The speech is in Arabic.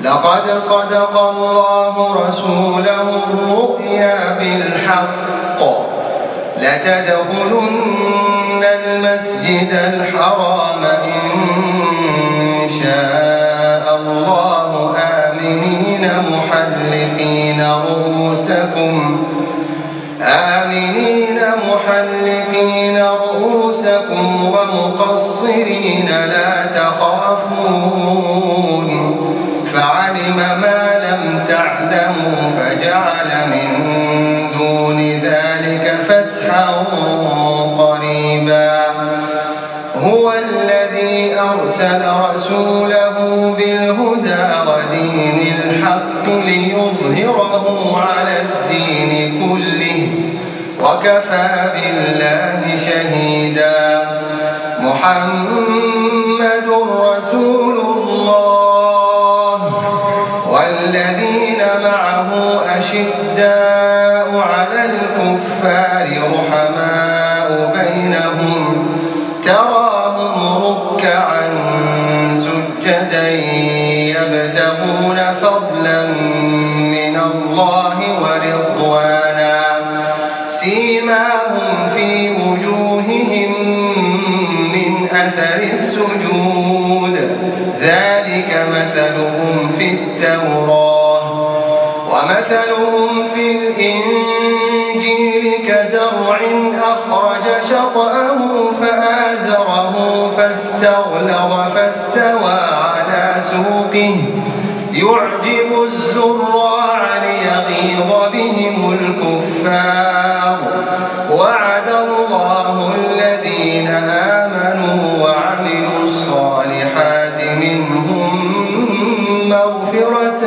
لقد صدق الله رسوله الرؤيا بالحق لتدخلن المسجد الحرام إن شاء الله آمنين محلقين رؤوسكم ومقصرين لا تخافون فعلم ما لم تعلموا فجعل من دون ذلك فتحا قريبا هو الذي أرسل رسوله بالهدى ودين الحق ليظهره على الدين كله وكفى بالله شهيدا محمد رسول الله والذين معه أشداء على الكفار رحماء بينهم تراهم ركعا سجدا يبتغون فضلا من الله ورضوانا سيماهم في وجوههم من أثر السجود ذلك مثلهم في التوراة ومثلهم في الإنجيل كزرع أخرج شطأه فآزره فاستغلظ فاستوى على سوقه يعجب الزراع ليغيظ بهم الكفار وعد الله الذين آمنوا وعملوا الصالحات منهم مغفرة